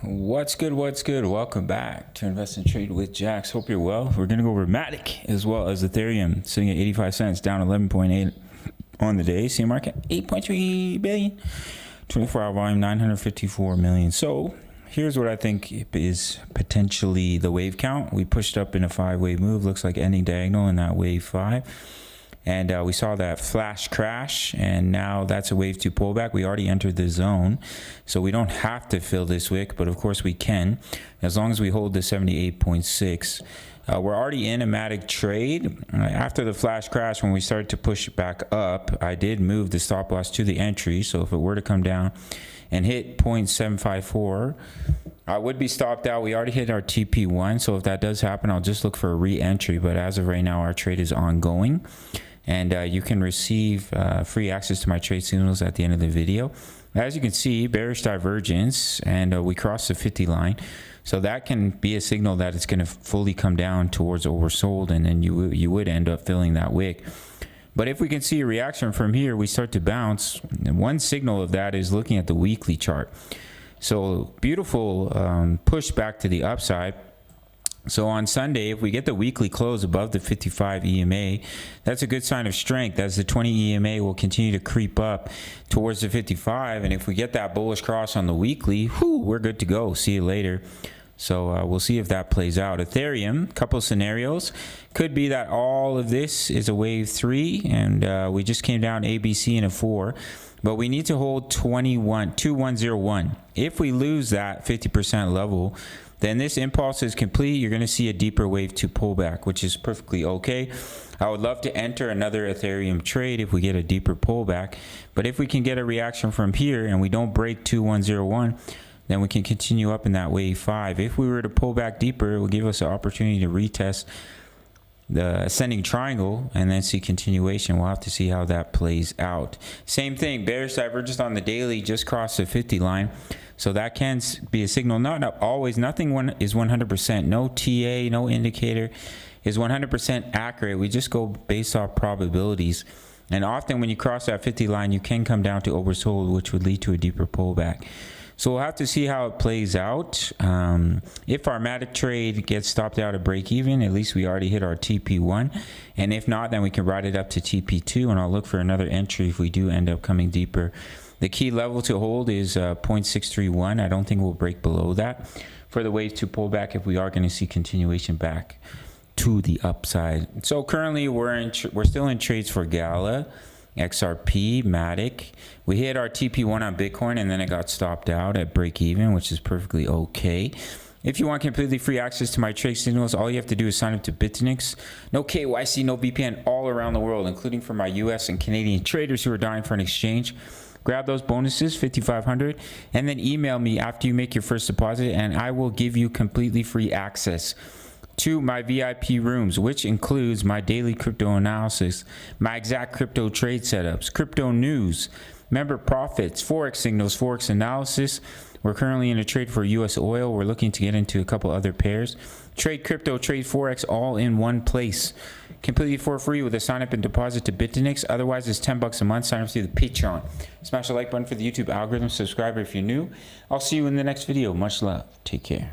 What's good? Welcome back to Invest and Trade with Jax. Hope you're well. We're going to go over Matic as well as Ethereum, sitting at 85 cents, down 11.8 on the day. See market 8.3 billion, 24-hour volume 954 million. So here's what I think is potentially the wave count. We pushed up in a 5-wave move. Looks like ending diagonal in that wave 5. And we saw that flash crash, and now that's a wave 2 pullback. We already entered the zone, so we don't have to fill this wick, but of course we can, as long as we hold the 78.6. We're already in a Matic trade. After the flash crash, when we started to push back up, I did move the stop loss to the entry, so if it were to come down and hit 0.754, I would be stopped out. We already hit our TP1, so if that does happen, I'll just look for a re-entry, but as of right now, our trade is ongoing. And you can receive free access to my trade signals at the end of the video. As you can see, bearish divergence, and we crossed the 50 line. So that can be a signal that it's going to fully come down towards oversold, and then you would end up filling that wick. But if we can see a reaction from here, we start to bounce. And one signal of that is looking at the weekly chart. So beautiful push back to the upside. So on Sunday, if we get the weekly close above the 55 EMA, that's a good sign of strength, as the 20 EMA will continue to creep up towards the 55. And if we get that bullish cross on the weekly, we're good to go. See you later. So we'll see if that plays out. Ethereum, couple scenarios. Could be that all of this is a wave 3, and we just came down ABC in a 4. But we need to hold 2101. If we lose that 50% level, then this impulse is complete. You're going to see a deeper wave 2 pullback, which is perfectly okay. I would love to enter another Ethereum trade if we get a deeper pullback. But if we can get a reaction from here and we don't break 2101, then we can continue up in that wave 5. If we were to pull back deeper, it will give us an opportunity to retest the ascending triangle and then see continuation. We'll have to see how that plays out. Same thing, bearish divergence on the daily, just crossed the 50 line. So that can be a signal. Not always, nothing is 100%. No TA, no indicator is 100% accurate. We just go based off probabilities. And often when you cross that 50 line, you can come down to oversold, which would lead to a deeper pullback. So we'll have to see how it plays out. If our Matic trade gets stopped out at break even, at least we already hit our TP1. And if not, then we can ride it up to TP2, and I'll look for another entry if we do end up coming deeper. The key level to hold is 0.631. I don't think we'll break below that for the wave 2 pullback if we are going to see continuation back to the upside. So currently we're still in trades for Gala, XRP, Matic. We hit our TP1 on Bitcoin, and then it got stopped out at break even, which is perfectly okay. If you want completely free access to my trade signals, all you have to do is sign up to Bitfinex. No KYC, no VPN, all around the world, including for my US and Canadian traders who are dying for an exchange. Grab those bonuses, 5,500, and then email me after you make your first deposit, and I will give you completely free access to my VIP rooms, which includes my daily crypto analysis, my exact crypto trade setups, crypto news, member profits, Forex signals, Forex analysis. We're currently in a trade for US oil. We're looking to get into a couple other pairs. Trade crypto, trade Forex, all in one place. Completely for free with a sign up and deposit to Bitfinex. Otherwise, it's $10 a month. Sign up through the Patreon. Smash the like button for the YouTube algorithm. Subscribe if you're new. I'll see you in the next video. Much love. Take care.